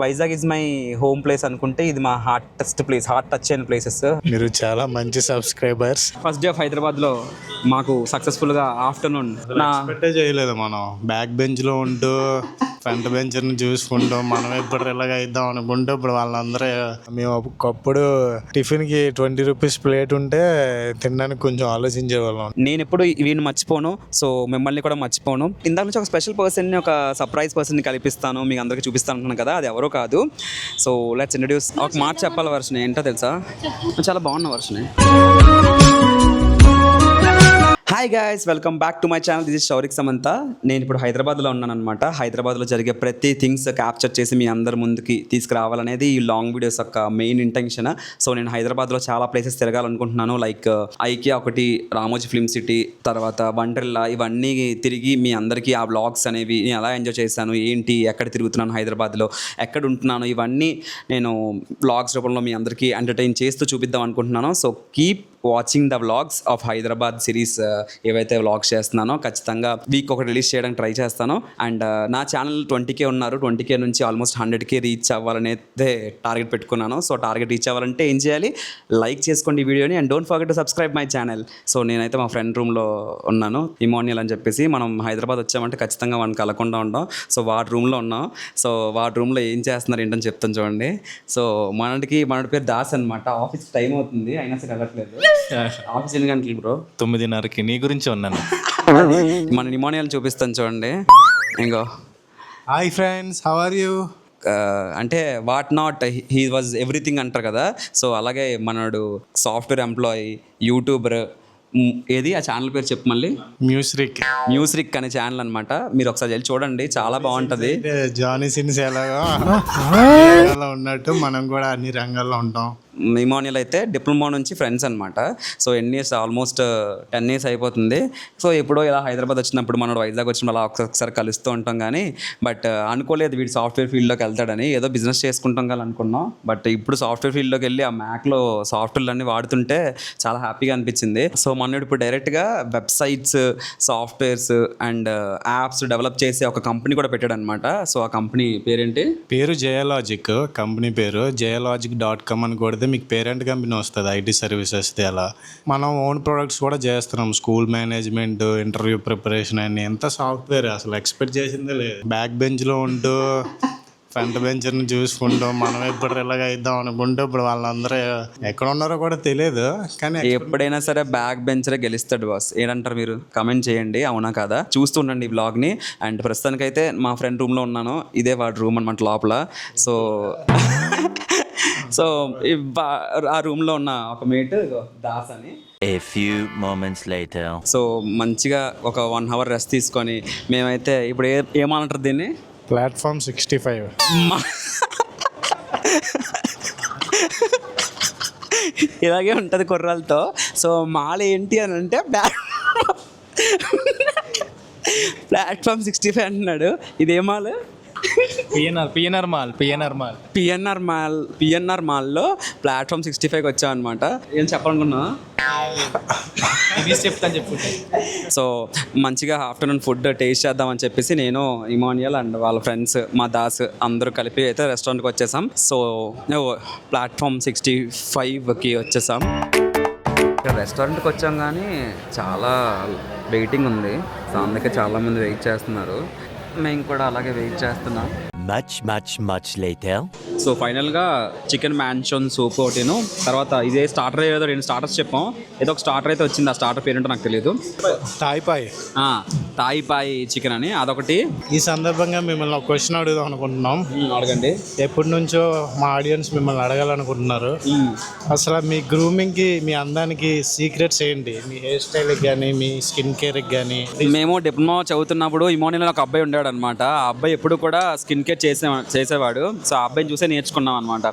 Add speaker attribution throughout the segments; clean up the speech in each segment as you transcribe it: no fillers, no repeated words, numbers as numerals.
Speaker 1: Vizag is my home place అనుకుంటే ఇది మా హార్ట్ టచ్ అయిన ప్లేసెస్.
Speaker 2: మీరు చాలా మంచి సబ్స్క్రైబర్స్.
Speaker 1: ఫస్ట్ డే ఆఫ్ హైదరాబాద్లో మాకు సక్సెస్ఫుల్గా ఆఫ్టర్నూన్
Speaker 2: ఎక్స్పెక్టే చేయలేదు. మనం బ్యాక్ బెంచ్ లో ఉంటూ ఫ్రంట్ బెంచ్ ని చూసుకుంటూ మనం ఎప్పుడు ఇలాగ అయిద్దాం అనుకుంటూ ఇప్పుడు వాళ్ళందరూ మేము ఒకప్పుడు టిఫిన్ కి 20 రూపీస్ ప్లేట్ ఉంటే తినడానికి కొంచెం ఆలోచించేవాళ్ళం.
Speaker 1: నేను ఎప్పుడు వీడిని మర్చిపోను, సో మిమ్మల్ని కూడా మర్చిపోను. ఇందాక నుంచి ఒక స్పెషల్ పర్సన్ని, ఒక సర్ప్రైజ్ పర్సన్ని కల్పిస్తాను, మీకు అందరికీ చూపిస్తాను అనుకున్నాను కదా, అది ఎవరో కాదు. So let's introduce. ఒక మాట చెప్పాలి వర్షం ఏంటో తెలుసా, చాలా బాగున్న వర్షనే. Hi guys, welcome back to my channel. This is Shourik Samantha. నేను ఇప్పుడు హైదరాబాద్లో ఉన్నాను అనమాట. హైదరాబాద్లో జరిగే ప్రతి థింగ్స్ క్యాప్చర్ చేసి మీ అందరి ముందుకి తీసుకురావాలనేది ఈ లాంగ్ వీడియోస్ యొక్క మెయిన్ ఇంటెన్షన్. సో నేను హైదరాబాద్లో చాలా ప్లేసెస్ తిరగాలనుకుంటున్నాను. లైక్ ఐకియా ఒకటి, రామోజీ ఫిల్మ్ సిటీ, తర్వాత వండర్లా, ఇవన్నీ తిరిగి మీ అందరికీ ఆ వ్లాగ్స్ అనేవి నేను ఎలా ఎంజాయ్ చేశాను, ఏంటి, ఎక్కడ తిరుగుతున్నాను హైదరాబాద్లో, ఎక్కడ ఉంటున్నాను, ఇవన్నీ నేను వ్లాగ్స్ రూపంలో మీ అందరికీ ఎంటర్టైన్ చేస్తూ చూపిద్దాం అనుకుంటున్నాను. So keep watching the vlogs of Hyderabad series. ఏవైతే వ్లాగ్స్ చేస్తున్నానో ఖచ్చితంగా వీక్ ఒకటి రిలీజ్ చేయడానికి ట్రై చేస్తాను. అండ్ నా ఛానల్ 20K ఉన్నారు. 20K నుంచి ఆల్మోస్ట్ 100K రీచ్ అవ్వాలనేదే టార్గెట్ పెట్టుకున్నాను. సో టార్గెట్ రీచ్ అవ్వాలంటే ఏం చేయాలి, లైక్ చేసుకోండి ఈ వీడియోని and don't forget to subscribe my channel. So నేనైతే మా ఫ్రెండ్ రూమ్లో ఉన్నాను, ఇమోనియల్ అని చెప్పేసి. మనం హైదరాబాద్ వచ్చామంటే ఖచ్చితంగా మనం కలకుండా ఉంటాం. సో వాడి రూమ్లో ఉన్నాం. సో వాడి రూమ్లో ఏం చేస్తున్నారు ఏంటని చెప్తాను చూడండి. సో మనడి పేరు దాస్ అనమాట. ఆఫీస్ టైం అవుతుంది అయినా సరే వెళ్ళట్లేదు. ఆఫీస్ ఎన్ని గంటలు బ్రో?
Speaker 2: 9:30కి. నీ గురించి ఉన్నాను.
Speaker 1: మన నిమోనియాలు చూపిస్తాను చూడండి. ఇంకో
Speaker 2: hi friends, how are you?
Speaker 1: అంటే what not he was everything అంటారు కదా. సో అలాగే మనడు సాఫ్ట్వేర్ ఎంప్లాయీ, యూట్యూబర్. ఏది ఆ ఛానల్ పేరు చెప్పు మళ్ళీ? మ్యూజిక్ అనే ఛానల్ అనమాట. మీరు ఒకసారి వెళ్ళి చూడండి, చాలా బాగుంటుంది.
Speaker 2: జానీ సిన్స్ ఎలాగా ఉన్నట్టు మనం కూడా అన్ని రంగాల్లో ఉంటాం.
Speaker 1: ఇమోనియల్ అయితే డిప్లొమా నుంచి ఫ్రెండ్స్ అనమాట. సో ఎన్ని ఇయర్స్, ఆల్మోస్ట్ 10 years అయిపోతుంది. సో ఎప్పుడో ఇలా హైదరాబాద్ వచ్చినప్పుడు మనం వైజాగ్ వచ్చినప్పుడు అలా ఒకసారి కలుస్తూ ఉంటాం. కానీ బట్ అనుకోలేదు వీడు సాఫ్ట్వేర్ ఫీల్డ్లోకి వెళ్తాడని. ఏదో బిజినెస్ చేసుకుంటాం కదా అనుకున్నాం. బట్ ఇప్పుడు సాఫ్ట్వేర్ ఫీల్డ్లోకి వెళ్ళి ఆ మ్యాక్లో సాఫ్ట్వేర్లు అన్నీ వాడుతుంటే చాలా హ్యాపీగా అనిపించింది. సో మనోడు ఇప్పుడు డైరెక్ట్గా websites, softwares and apps develop చేసి ఒక కంపెనీ కూడా పెట్టాడు అనమాట. సో ఆ కంపెనీ పేరేంటి?
Speaker 2: పేరు జయలాజిక్. కంపెనీ పేరు jayalogic.com అని కొడితే మీకు పేరెంట్ కంపెనీ వస్తుంది, ఐటీ సర్వీసెస్. అలా మనం ఓన్ ప్రొడక్ట్స్ కూడా చేస్తున్నాం. స్కూల్ మేనేజ్మెంట్, ఇంటర్వ్యూ ప్రిపరేషన్ అని. ఎంత సాఫ్ట్వేర్ అసలు ఎక్స్పెక్ట్ చేసిందే లేదు. బ్యాక్ బెంచ్లో ఉంటూ ఫ్రంట్ బెంచ్ని చూసుకుంటూ మనం ఎప్పుడు ఇలాగ అయిద్దాం అనుకుంటూ ఇప్పుడు వాళ్ళందరూ ఎక్కడ ఉన్నారో కూడా తెలియదు. కానీ
Speaker 1: ఎప్పుడైనా సరే బ్యాక్ బెంచరే గెలుస్తాడు బాస్. ఏంటంటారు మీరు? కమెంట్ చేయండి, అవునా కాదా? చూస్తుండండి ఈ బ్లాగ్ని. అండ్ ప్రస్తుతానికైతే మా ఫ్రెండ్ రూమ్లో ఉన్నాను. ఇదే వాడి రూమ్ అనమాట లోపల. సో సో ఆ రూమ్లో ఉన్న ఒక మేట్ దాస్ అని.
Speaker 3: A few moments later.
Speaker 1: So మంచిగా ఒక 1 hour రెస్ట్ తీసుకొని మేమైతే ఇప్పుడు ఏమంటారు దీన్ని?
Speaker 2: ప్లాట్ఫామ్ 65.
Speaker 1: ఇలాగే ఉంటుంది కుర్రాలతో. సో మాల ఏంటి అని అంటే ప్లాట్ఫామ్ 65 అంటున్నాడు. ఇదేమాల్? పిఎన్ఆర్ మాల్లో ప్లాట్ఫామ్ 65కి వచ్చాం అనమాట. ఏం చెప్పాలనుకున్నా?
Speaker 4: చెప్తాను చెప్పు.
Speaker 1: సో మంచిగా ఆఫ్టర్నూన్ ఫుడ్ టేస్ట్ చేద్దామని చెప్పేసి నేను, ఇమోనియల్ అండ్ వాళ్ళ ఫ్రెండ్స్, మా దాస్ అందరూ కలిపి అయితే రెస్టారెంట్కి వచ్చేసాం. సో ప్లాట్ఫామ్ 65కి వచ్చేసాం. రెస్టారెంట్కి వచ్చాం కానీ చాలా వెయిటింగ్ ఉంది. సో అందుకే చాలామంది వెయిట్ చేస్తున్నారు. మేము కూడా అలాగే వెయిట్ చేస్తున్నాం.
Speaker 3: Much later.
Speaker 1: సో ఫైనల్గా చికెన్ మ్యాన్షన్ సూప్ ఒకటిను, తర్వాత ఇదే స్టార్టర్ ఏదో 2 స్టార్టర్స్ చెప్పాం. ఏదో ఒక స్టార్టర్ అయితే వచ్చింది. ఆ స్టార్టర్ పేరేంటో నాకు తెలియదు. తాయి పాయ్ చికెన్ అని అదొకటి.
Speaker 2: ఈ సందర్భంగా మిమ్మల్ని ఒక క్వశ్చన్ అడుగుదాం అనుకుంటున్నాం.
Speaker 1: అడగండి.
Speaker 2: ఎప్పటి నుంచో మా ఆడియన్స్ మిమ్మల్ని అడగాలనుకుంటున్నారు. అసలు మీ గ్రూమింగ్కి, మీ అందానికి సీక్రెట్స్ ఏంటి? మీ హెయిర్ స్టైల్కి కానీ, మీ స్కిన్ కేర్కి కానీ.
Speaker 1: మేము డిప్లొమా చదువుతున్నప్పుడు ఇమోనియల్ ఒక అబ్బాయి ఉండాడు అనమాట. ఆ అబ్బాయి ఎప్పుడు కూడా స్కిన్ కేర్ చేసేవాడు. సో ఆ అబ్బాయిని చూసే నేర్చుకున్నాం అనమాట.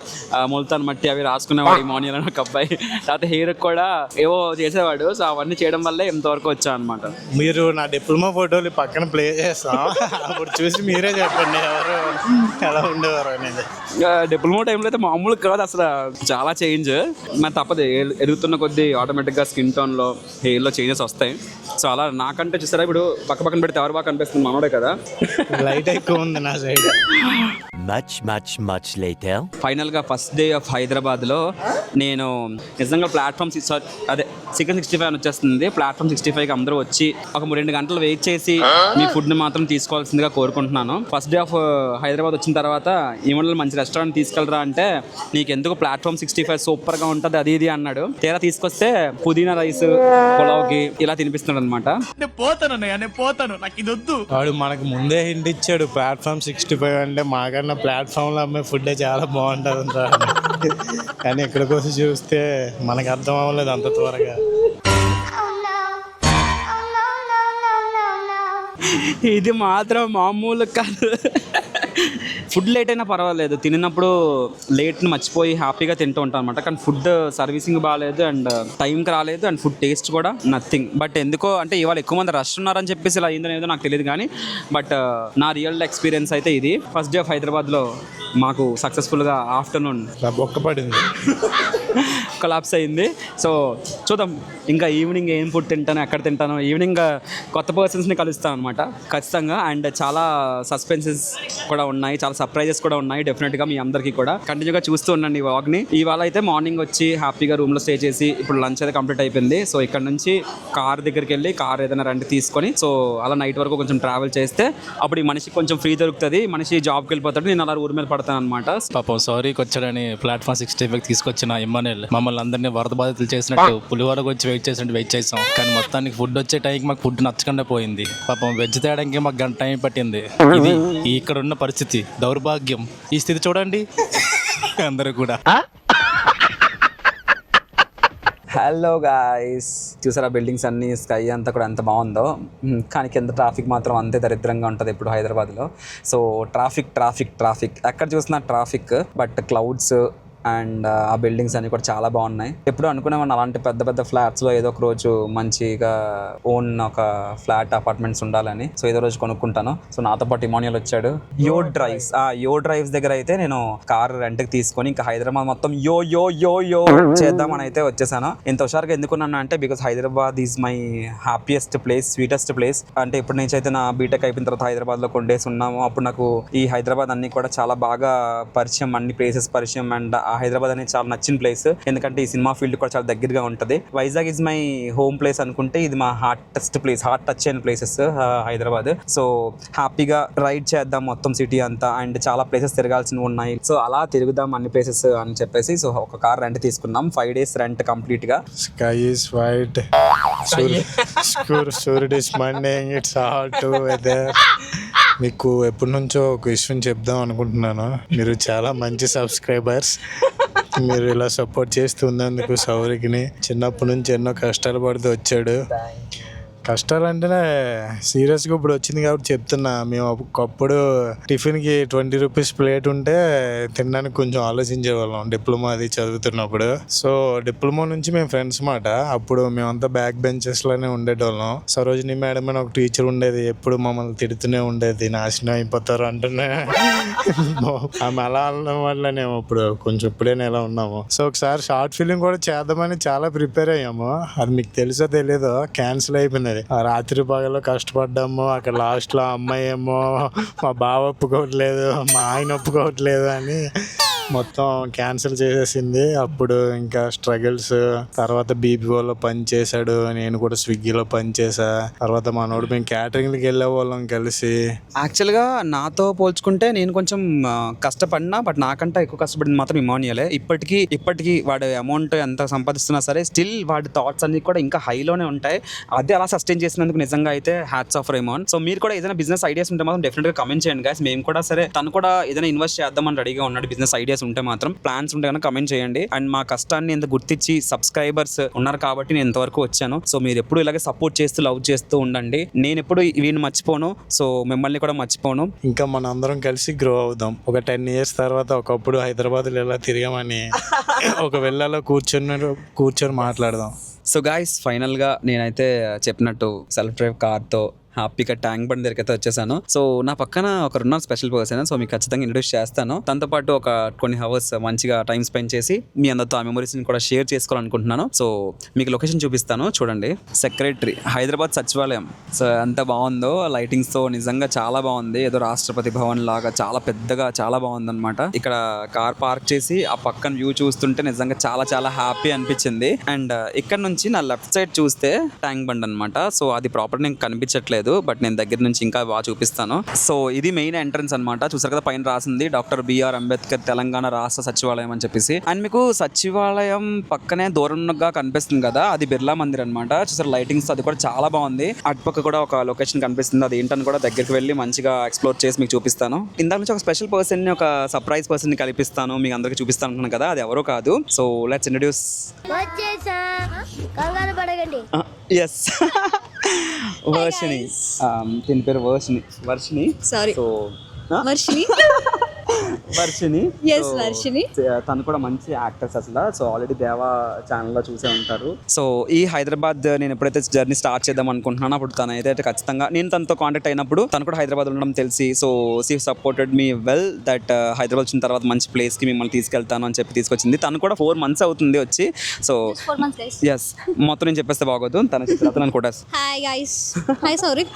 Speaker 1: ముల్తాన్ మట్టి అవి రాసుకునేవాడు ఇమోనియల్ అని ఒక అబ్బాయి. తర్వాత హెయిర్ కూడా ఏవో చేసేవాడు. సో అవన్నీ చేయడం వల్లే ఇంతవరకు వచ్చాం అనమాట.
Speaker 2: మీరు నా డిప్లొమా ఫోటోలు పక్కన ప్లే చేస్తాం, అప్పుడు చూసి మీరే చెప్పండి ఎవరు ఎలా ఉండేవారు అనేది.
Speaker 1: డిప్లొమా టైంలో అయితే మామూలు కాదు అసలు, చాలా చేంజ్. మరి తప్పదు, ఎదుగుతున్న కొద్దీ ఆటోమేటిక్గా స్కిన్ టోన్లో హెయిర్లో చేంజెస్ వస్తాయి. సో అలా నాకంటే చూసారా ఇప్పుడు పక్కన పెడితే ఎవరు బాగా కనిపిస్తుంది, మనోడే కదా.
Speaker 2: లైట్ ఎక్కువ ఉంది నా సైడ్.
Speaker 3: Much later.
Speaker 1: ఫైనల్గా ఫస్ట్ డే ఆఫ్ హైదరాబాద్లో నేను నిజంగా ప్లాట్ఫామ్ అదే చికెన్ 65 అని వచ్చేస్తుంది. ప్లాట్ఫామ్ 65కి అందరూ వచ్చి ఒక 2 గంటలు వెయిట్ చేసి మీ ఫుడ్ని మాత్రం తీసుకోవాల్సిందిగా కోరుకుంటున్నాను. ఫస్ట్ డే ఆఫ్ హైదరాబాద్ వచ్చిన తర్వాత ఏమన్నా మంచి రెస్టారెంట్ తీసుకెళ్ళరా అంటే, నీకు ఎందుకు ప్లాట్ఫామ్ 65 సూపర్గా ఉంటుంది అది ఇది అన్నాడు. తీరా తీసుకొస్తే పుదీనా రైస్ పులావ్కి ఇలా తినిపిస్తున్నాడు అనమాట.
Speaker 2: వాడు మనకు ముందే హింట్ ఇచ్చాడు, ప్లాట్ఫామ్ 65 అంటే మాకన్నా ప్లాట్ఫామ్లో అమ్మే ఫుడ్డే చాలా బాగుంటుంది రా. కానీ ఇక్కడికి వచ్చి చూస్తే మనకు అర్థం అవ్వలేదు అంత త్వరగా.
Speaker 1: ఇది మాత్రం మామూలు కాదు. ఫుడ్ లేట్ అయినా పర్వాలేదు, తిన్నప్పుడు లేట్ని మర్చిపోయి హ్యాపీగా తింటూ ఉంటాను అనమాట. కానీ ఫుడ్ సర్వీసింగ్ బాగాలేదు అండ్ టైంకి రాలేదు అండ్ ఫుడ్ టేస్ట్ కూడా నథింగ్. బట్ ఎందుకో అంటే ఇవాళ ఎక్కువ మంది రష్ ఉన్నారని చెప్పేసి ఇలా అయిందో ఏదో నాకు తెలియదు. కానీ బట్ నా రియల్ ఎక్స్పీరియన్స్ అయితే ఇది. ఫస్ట్ డే ఆఫ్ హైదరాబాద్లో మాకు సక్సెస్ఫుల్గా ఆఫ్టర్నూన్
Speaker 2: బొక్క పడింది,
Speaker 1: కొలాప్స్ అయింది. సో చూద్దాం ఇంకా ఈవినింగ్ ఏం ఫుడ్ తింటాను, ఎక్కడ తింటాను. ఈవినింగ్ కొత్త పర్సన్స్ని కలుస్తాను అనమాట ఖచ్చితంగా. అండ్ చాలా సస్పెన్సెస్ కూడా ఉన్నాయి, చాలా సర్ప్రైజెస్ కూడా ఉన్నాయి డెఫినెట్గా. మీ అందరికీ కూడా కంటిన్యూగా చూస్తూ ఉండండి ఈ వ్లాగ్ని. ఇవాళ అయితే మార్నింగ్ వచ్చి హ్యాపీగా రూమ్లో స్టే చేసి ఇప్పుడు లంచ్ అయితే కంప్లీట్ అయిపోయింది. సో ఇక్కడ నుంచి కార్ దగ్గరికి వెళ్ళి కార్ ఏదైనా రెంట్ తీసుకొని సో అలా నైట్ వరకు కొంచెం ట్రావెల్ చేస్తే అప్పుడు ఈ మనిషికి కొంచెం ఫ్రీ దొరుకుతుంది. మనిషి జాబ్కి వెళ్ళిపోతాడు, నేను అలా ఊరి మీద పడతాను అనమాట.
Speaker 4: పాపం సారీకి వచ్చాడని ప్లాట్ఫామ్ 65 తీసుకొచ్చిన ఇమ్మానుయల్ మమ్మల్ని అందరినీ వరద బాధితులు చేసినట్టు పులిహోరకు వచ్చి వెయిట్ చేసాం. కానీ మొత్తానికి ఫుడ్ వచ్చే టైంకి మాకు ఫుడ్ నచ్చకుండా పోయింది. పాపం వెజ్ తేడానికి మాకు గంట టైం పట్టింది. ఇది ఇక్కడ ఉన్న పరిస్థితి, దౌర్భాగ్యం. ఈ స్థితి చూడండి అందరూ కూడా.
Speaker 1: హలో గాయస్, చూసారా బిల్డింగ్స్ అన్నీ, స్కై అంతా కూడా ఎంత బాగుందో. కానీ కింద ట్రాఫిక్ మాత్రం అంతే దరిద్రంగా ఉంటుంది ఇప్పుడు హైదరాబాద్లో. సో ట్రాఫిక్ ఎక్కడ చూసినా ట్రాఫిక్. బట్ క్లౌడ్స్ అండ్ ఆ బిల్డింగ్స్ అన్నీ కూడా చాలా బాగున్నాయి. ఎప్పుడు అనుకునేవాడిని అలాంటి పెద్ద ఫ్లాట్స్లో ఏదో ఒక రోజు మంచిగా ఓన్ ఒక ఫ్లాట్ అపార్ట్మెంట్స్ ఉండాలని. సో ఏదో రోజు కొనుక్కుంటాను. సో నాతో పాటు ఇమాన్యుయల్ వచ్చాడు. యో డ్రైవ్స్ దగ్గర అయితే నేను కార్ రెంట్కి తీసుకొని ఇంకా హైదరాబాద్ మొత్తం యో చేద్దామని అయితే వచ్చేసాను. ఇంత హుషారుగా ఎందుకున్నాను అంటే because Hyderabad is my happiest place, sweetest place. అంటే ఇప్పుడు నుంచి అయితే నా బీటెక్ అయిపోయిన తర్వాత హైదరాబాద్లో కొన్ని డేస్ ఉన్నాము. అప్పుడు నాకు ఈ హైదరాబాద్ అన్ని కూడా చాలా బాగా పరిచయం, అన్ని ప్లేసెస్ పరిచయం. అండ్ ఆ హైదరాబాద్ అనేది చాలా నచ్చిన ప్లేస్, ఎందుకంటే ఈ సినిమా ఫీల్డ్ కూడా చాలా దగ్గరగా ఉంటుంది. Vizag is my home place అనుకుంటే ఇది మా హార్ట్ టచ్ అయిన ప్లేసెస్ హైదరాబాద్. సో హ్యాపీగా రైడ్ చేద్దాం మొత్తం సిటీ అంతా అండ్ చాలా ప్లేసెస్ తిరగాల్సినవి ఉన్నాయి. సో అలా తిరుగుదాం అన్ని ప్లేసెస్ అని చెప్పేసి సో ఒక కార్ రెంట్ తీసుకున్నాం. 5 days రెంట్ కంప్లీట్ గా.
Speaker 2: స్కై ఇస్ వైట్, సూర్యుడు ఇస్ మండింగ్, ఇట్స్ హాట్ వెదర్. మీకు ఎప్పటి నుంచో ఒక విషయం చెప్దాం అనుకుంటున్నాను. మీరు చాలా మంచి సబ్స్క్రైబర్స్. మీరు ఇలా సపోర్ట్ చేస్తున్నందుకు సౌరికిని. చిన్నప్పటి నుంచి ఎన్నో కష్టాలు పడుతూ వచ్చాడు. కష్టాలు అంటేనే సీరియస్గా ఇప్పుడు వచ్చింది కాబట్టి చెప్తున్నా. మేము ఒకప్పుడు టిఫిన్కి 20 రూపీస్ ప్లేట్ ఉంటే తినడానికి కొంచెం ఆలోచించేవాళ్ళం డిప్లొమా అది చదువుతున్నప్పుడు. సో డిప్లొమా నుంచి మేము ఫ్రెండ్స్ మాట. అప్పుడు మేమంతా బ్యాక్ బెంచెస్లోనే ఉండేటోళ్ళం. సరోజిని మేడం అని ఒక టీచర్ ఉండేది, ఎప్పుడు మమ్మల్ని తిడుతూనే ఉండేది, నాశనం అయిపోతారు అంటూనే. ఆమె అలా అనడం వల్లనే ఇప్పుడు కొంచెం ఇప్పుడైనా ఎలా ఉన్నాము. సో ఒకసారి షార్ట్ ఫిలిం కూడా చేద్దామని చాలా ప్రిపేర్ అయ్యాము. అది మీకు తెలుసో తెలియదో క్యాన్సిల్ అయిపోయింది. ఆ రాత్రి పగలు కష్టపడ్డాము. అక్కడ లాస్ట్లో అమ్మాయి ఏమో మా బావ ఒప్పుకోవట్లేదు, మా ఆయన ఒప్పుకోవట్లేదు అని మొత్తం క్యాన్సిల్ చేసేసింది. అప్పుడు ఇంకా స్ట్రగుల్స్. తర్వాత బీపీఓలో పని చేశాడు, నేను కూడా స్విగ్గీలో పని చేసా. తర్వాత మనోడు మేము క్యాటరింగ్కి వెళ్ళే వాళ్ళం కలిసి.
Speaker 1: యాక్చువల్గా నాతో పోల్చుకుంటే నేను కొంచెం కష్టపడినా, బట్ నాకంటే ఎక్కువ కష్టపడింది మాత్రం ఇమాన్యుయలే. ఇప్పటికీ వాడు అమౌంట్ ఎంత సంపాదిస్తున్నా సరే స్టిల్ వాడి థాట్స్ అన్ని కూడా ఇంకా హైలోనే ఉంటాయి. అదే అలా సస్టైన్ చేసినందుకు నిజంగా అయితే హ్యాట్స్ ఆఫ్ ఇమాన్. సో మీరు కూడా ఏదైనా బిజినెస్ ఐడియాస్ ఉంటే మాత్రం డెఫినెట్గా కమెంట్ చేయండి గైస్. మేము కూడా సరే, తను కూడా ఏదైనా ఇన్వెస్ట్ చేద్దామని రెడీగా ఉన్నాడు. బిజినెస్ ఐడియాస్ ఉంటే మాత్రం, ప్లాన్స్ ఉంటే కనుక కమెంట్ చేయండి. అండ్ మా కష్టాన్ని ఎంత గుర్తించి సబ్స్క్రైబర్స్ ఉన్నారు కాబట్టి నేను ఇంతవరకు వచ్చాను. సో మీరు ఎప్పుడు ఇలాగే సపోర్ట్ చేస్తూ లవ్ చేస్తూ ఉండండి. నేను ఎప్పుడు వీడిని మర్చిపోను, సో మిమ్మల్ని కూడా మర్చిపోను.
Speaker 2: ఇంకా మన అందరం కలిసి గ్రో అవుదాం. ఒక 10 years తర్వాత ఒకప్పుడు హైదరాబాద్లో ఎలా తిరిగామని ఒక వెళ్ళలో కూర్చొని మాట్లాడదాం.
Speaker 1: సో గాయస్, ఫైనల్గా నేనైతే చెప్పినట్టు సెల్ఫ్ డ్రైవ్ కార్తో హ్యాపీగా ట్యాంక్ బండ్ దగ్గరికి అయితే వచ్చేసాను. సో నా పక్కన ఒకరున్న స్పెషల్ పర్సన్, సో మీకు ఖచ్చితంగా ఇంట్రొడ్యూస్ చేస్తాను. తనతో పాటు ఒక కొన్ని హవర్స్ మంచిగా టైం స్పెండ్ చేసి మీ అందరితో ఆ మెమరీస్ని కూడా షేర్ చేసుకోవాలనుకుంటున్నాను. సో మీకు లొకేషన్ చూపిస్తాను చూడండి. సెక్రటరీ, హైదరాబాద్ సచివాలయం. సో ఎంత బాగుందో లైటింగ్స్తో, నిజంగా చాలా బాగుంది. ఏదో రాష్ట్రపతి భవన్ లాగా చాలా పెద్దగా చాలా బాగుంది అనమాట. ఇక్కడ కార్ పార్క్ చేసి ఆ పక్కన వ్యూ చూస్తుంటే నిజంగా చాలా చాలా హ్యాపీ అనిపించింది. అండ్ ఇక్కడ నుంచి నా లెఫ్ట్ సైడ్ చూస్తే ట్యాంక్ బండ్ అనమాట. సో అది ప్రాపర్ నేను కనిపించట్లేదు, బట్ నేను దగ్గర నుంచి ఇంకా బాగా చూపిస్తాను. సో ఇది మెయిన్ ఎంట్రన్స్ అనమాట. చూసారు కదా పైన రాసింది డాక్టర్ బిఆర్ అంబేద్కర్ తెలంగాణ రాష్ట్ర సచివాలయం అని చెప్పేసి. అండ్ మీకు సచివాలయం పక్కనే దూరంగా కనిపిస్తుంది కదా, అది బిర్లా మందిర్ అనమాట. చూసారు లైటింగ్స్, అది కూడా చాలా బాగుంది. అటుపక్క కూడా ఒక లొకేషన్ కనిపిస్తుంది, అది ఏంటని కూడా దగ్గరికి వెళ్ళి మంచిగా ఎక్స్ప్లోర్ చేసి మీకు చూపిస్తాను. ఇందాక నుంచి ఒక స్పెషల్ పర్సన్ ని, ఒక సర్ప్రైజ్ పర్సన్ ని కల్పిస్తాను, మీకు అందరికి చూపిస్తాను అనుకున్నాను కదా, అది ఎవరో కాదు. So let's introduce. Yes Varshini. దీని పేరు Varshini.
Speaker 5: Sorry,
Speaker 1: so
Speaker 5: Varshini.
Speaker 1: Varshini.
Speaker 5: Yes, Varshini.
Speaker 1: తను కూడా మంచి యాక్టర్స్ అసలు. సో ఆల్రెడీ దేవా ఛానల్లో చూసే ఉంటారు. సో ఈ హైదరాబాద్ నేను ఎప్పుడైతే జర్నీ స్టార్ట్ చేద్దాం అనుకుంటున్నాను, అప్పుడు తను అయితే ఖచ్చితంగా నేను తనతో కాంటాక్ట్ అయినప్పుడు తను కూడా హైదరాబాద్ ఉండడం తెలిసి, so she supported me well that Hyderabad వచ్చిన తర్వాత మంచి ప్లేస్కి మిమ్మల్ని తీసుకెళ్తాను అని చెప్పి తీసుకొచ్చింది. తను కూడా 4 months అవుతుంది వచ్చి. సో ఎస్, మొత్తం నేను చెప్పేస్తే బాగోదు, తను కూడా.
Speaker 5: Hi guys, hi Saurik.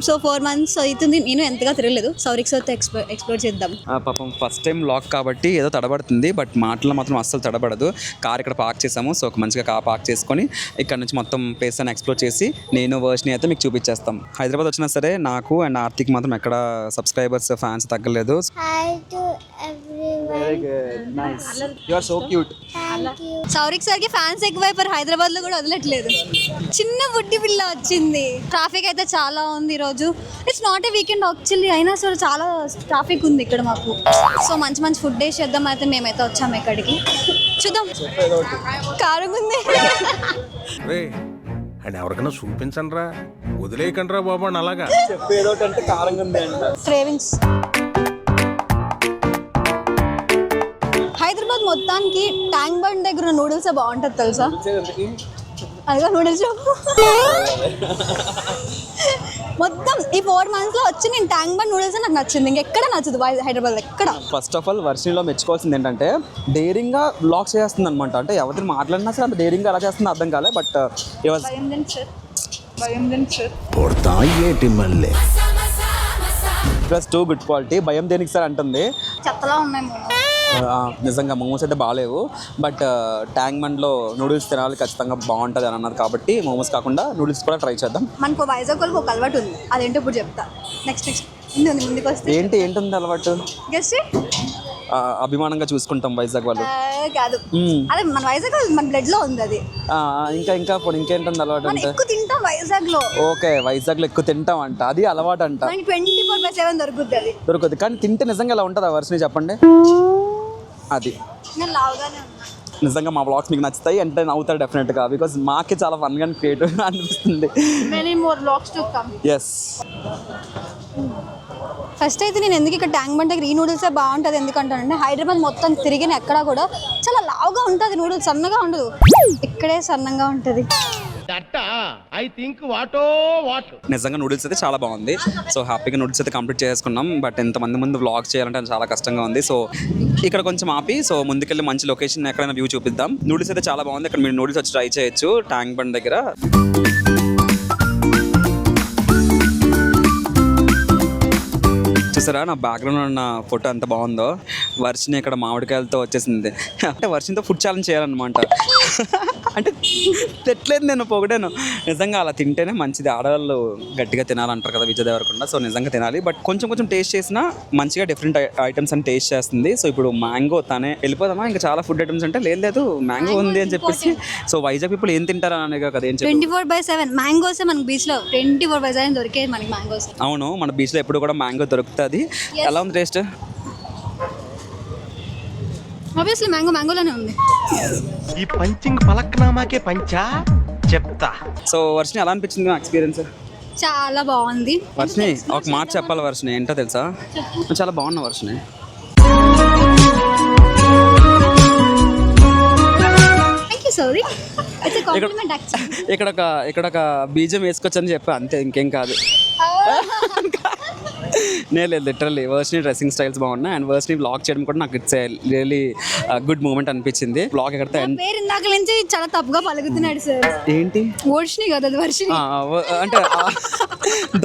Speaker 5: So 4 months అవుతుంది, నేను ఎంతగా తిరగలేదు. సౌరిక్ సార్తో ఎక్స్ప్లోర్ చేద్దాం.
Speaker 1: పాపం ఫస్ట్ టైం లాక్ కాబట్టి ఏదో తడబడుతుంది, బట్ మాటలు మాత్రం అస్సలు తడబడదు. కార్ ఇక్కడ పార్క్ చేసాము. సో ఒక మంచిగా కార్ పార్క్ చేసుకొని ఇక్కడ నుంచి మొత్తం ప్లేస్ అని ఎక్స్ప్లోర్ చేసి నేను వర్షిని అయితే మీకు చూపించేస్తాం. హైదరాబాద్ వచ్చినా సరే నాకు అండ్ ఆర్తిక్ మాత్రం ఎక్కడ సబ్స్క్రైబర్స్ ఫ్యాన్స్ తగ్గలేదు.
Speaker 5: సౌరిక్ సార్కి ఫ్యాన్స్ ఎక్కువైపోయారు, హైదరాబాద్ లో కూడా వదలట్లేదు. చిన్న బుడ్డి పిల్ల వచ్చింది. ట్రాఫిక్ అయితే చాలా ఉంది ఈరోజు. It's not a weekend actually, అయినా సరే చాలా ట్రాఫిక్ ఉంది ఇక్కడ మాకు. సో మంచి మంచి ఫుడ్ టేస్ట్ చేద్దాం అయితే మేమైతే వచ్చాము ఇక్కడికి. చూద్దాం. కారం ఉంది.
Speaker 6: అండ్ ఎవరికైనా చూపించండి రా, వదిలేయకండి రా బాబు అని అలాగా
Speaker 1: చెప్పేదోటంటే కారంగా ఉంది అంట.
Speaker 5: క్రేవింగ్స్. హైదరాబాద్ మొత్తానికి ట్యాంక్ బండ్ దగ్గర నూడిల్స్ బాగుంటుంది తెలుసా? అదిగా నూడిల్స్ మొత్తం ఈ 4 months లో వచ్చి నేను ట్యాంక్ బండ్ నూడిల్స్ నాకు నచ్చింది, ఇంకెక్కడ నచ్చదు హైదరాబాద్ ఎక్కడ.
Speaker 1: ఫస్ట్ ఆఫ్ ఆల్ వర్షినిలో మెచ్చుకోవాల్సింది ఏంటంటే డేరింగ్గా బ్లాగ్ చేస్తుంది అనమాట. అంటే ఎవరిని మాట్లాడినా సరే అంత డేరింగ్గా ఎలా చేస్తుందో అర్థం కాలే, బట్ ప్లస్ 2 గుడ్ క్వాలిటీ. భయం దేనికి సార్ అంటుంది.
Speaker 5: చెత్తలా ఉన్నాయి
Speaker 1: నిజంగా మోమోస్ అయితే బాగాలేవు, బట్ ట్యాంక్ బండ్లో నూడిల్స్ తినాలి ఖచ్చితంగా బాగుంటుంది అని అన్నారు కాబట్టి మోమోస్ కాకుండా నూడిల్స్ కూడా ట్రై చేద్దాం.
Speaker 5: మనకు వైజాగ్ వాళ్ళకి ఒక అలవాటు ఉంది, అదేంటో ఇప్పుడు చెప్తా. నెక్స్ట్ ముందుకు వస్తే
Speaker 1: ఏంటుంది అలవాటు?
Speaker 5: గెస్ట్
Speaker 1: అభిమానంగా చూసుకుంటాం వైజాగ్ వాళ్ళు.
Speaker 5: కాదు, అదే మన వైజాగ్ మన బ్లడ్ లో ఉంది అది.
Speaker 1: ఇంకేంటుంది అలవాటు అంటే
Speaker 5: ఎక్కువ తింటాం వైజాగ్ లో.
Speaker 1: ఓకే, వైజాగ్ లో ఎక్కువ తింటాం అంట, అది అలవాటు అంట.
Speaker 5: 24/7 దొరుకుతుంది అది.
Speaker 1: దొరకదు, కానీ తింటే నిజంగా ఎలా ఉంటుంది ఆ వర్షని చెప్పండి. అది
Speaker 5: నేను లావుగానే ఉన్నా.
Speaker 1: నిజంగా మా బ్లాగ్స్ మీకు నచ్చుతాయి అంటే నవ్వుతారు డెఫినెట్గా, బికాజ్ మాకే చాలా ఫన్గా క్రియేటివ్గా అనిపిస్తుంది. ఎస్.
Speaker 5: ఫస్ట్ అయితే నేను ఎందుకు ఇక్కడ ట్యాంక్ బండ్ దగ్గర ఈ నూడిల్సే బాగుంటుంది ఎందుకంటానంటే హైదరాబాద్ మొత్తం తిరిగిన ఎక్కడ కూడా చాలా లావుగా ఉంటుంది నూడిల్స్, సన్నగా ఉండదు. ఇక్కడే సన్నంగా ఉంటుంది.
Speaker 1: నిజంగా నూడిల్స్ అయితే చాలా బాగుంది. సో హ్యాపీగా నూడిల్స్ అయితే కంప్లీట్ చేసుకున్నాం, బట్ ఎంతమంది ముందు వ్లాగ్ చేయాలంటే చాలా కష్టంగా ఉంది. సో ఇక్కడ కొంచెం ఆపి సో ముందుకెళ్ళి మంచి లొకేషన్ ఎక్కడైనా వ్యూ చూపిద్దాం. నూడిల్స్ అయితే చాలా బాగుంది, ఇక్కడ మీరు నూడిల్స్ వచ్చి ట్రై చేయొచ్చు ట్యాంక్ బండ్ దగ్గర. చూసారా నా బ్యాక్గ్రౌండ్ ఉన్న ఫోటో ఎంత బాగుందో. వర్షిని ఇక్కడ మామిడికాయలతో వచ్చేసింది. అంటే వర్షినితో ఫుడ్ ఛాలెంజ్ చేయాలన్నమాట. అంటే తిట్టలేదు, నేను పొగిడాను. నిజంగా అలా తింటేనే మంచిది. ఆడవాళ్ళు గట్టిగా తినాలంటారు కదా విజయ్ దేవరకొండ. సో నిజంగా తినాలి, బట్ కొంచెం టేస్ట్ చేసినా మంచిగా డిఫరెంట్ ఐటమ్స్ అని టేస్ట్ చేస్తుంది. సో ఇప్పుడు మ్యాంగో తనే వెళ్ళిపోదామా, ఇంకా చాలా ఫుడ్ ఐటమ్స్ అంటే లేదు మ్యాంగో ఉంది అని చెప్పేసి. సో వైజాగ్ పీపుల్ ఏం తింటారా అనే కదా ఏం
Speaker 5: 24/7 మ్యాంగోస్ మనకి బీచ్ లో 24/7 దొరికేది మనకి మ్యాంగోస్.
Speaker 1: అవును, మన బీచ్ లో ఎప్పుడు కూడా మ్యాంగో దొరుకుతుంది. ఎలా ఉంది టేస్ట్?
Speaker 5: ఆబ్వియస్లీ మ్యాంగోలోనే ఉంది.
Speaker 7: ఈ పంచింగ్ పలక్నామాకే పంచా చెప్తా.
Speaker 1: సో వర్షిని ఎలా అనిపించింది ఎక్స్పీరియన్స్?
Speaker 5: చాలా బాగుంది.
Speaker 1: వర్షిని ఒక మాట చెప్పాలి వర్షిని, ఏంటో తెలుసా? చాలా బాగున్నా Varshini.
Speaker 5: Thank you sorry. It's compliment actually.
Speaker 1: ఇక్కడ ఒక బీజం వేసుకొచ్చని చెప్పా అంతే, ఇంకేం కాదు. నేను లేదు, లిటరల్లీ వర్షిని డ్రెస్సింగ్ స్టైల్స్ బాగున్నాయి అండ్ వర్షిని వ్లాగ్ చేయడం కూడా నాకు ఇట్స్ రియలీ గుడ్ మూమెంట్ అనిపించింది. వ్లాగ్ ఎక్కడితే
Speaker 5: పేరు ఇందాక నుంచి చాలా తప్పుగా పలుకుతున్నాడు సార్.
Speaker 1: ఏంటి
Speaker 5: వర్షిని కదా అది, వర్షిని.
Speaker 1: అంటే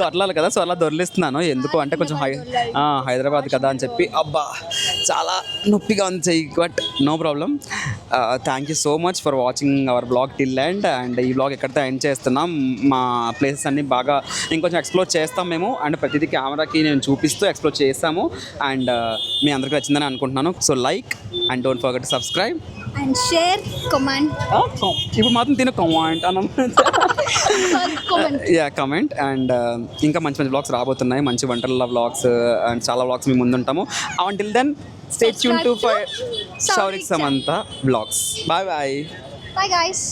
Speaker 1: దొరలాలి కదా, సో అలా దొరలిస్తున్నాను. ఎందుకు అంటే కొంచెం హైదరాబాద్ కదా అని చెప్పి. అబ్బా చాలా నొప్పిగా ఉంది చెయ్యి, but no problem. Thank you so much for watching our blog till end. And ఈ బ్లాగ్ ఎక్కడితో ఎండ్ చేస్తున్నాం. మా ప్లేసెస్ అన్ని బాగా ఇంకొంచెం ఎక్స్ప్లోర్ చేస్తాం మేము, అండ్ ప్రతిదీ కెమెరాకి నేను చూపిస్తూ ఎక్స్ప్లోర్ చేస్తాము. అండ్ మీ అందరికీ నచ్చిందని అనుకుంటున్నాను. So like and don't forget to subscribe
Speaker 5: and share, comment.
Speaker 1: ఇప్పుడు మాత్రం తిన కమెంట్
Speaker 5: కమెంట్.
Speaker 1: కమెంట్. అండ్ ఇంకా మంచి మంచి బ్లాగ్స్ రాబోతున్నాయి, మంచి వంటల బ్లాగ్స్ అండ్ చాలా బ్లాగ్స్ మీ ముందుంటాము. Until then stay tune to Shaurik Samantha blogs. Bye bye.
Speaker 5: Bye guys.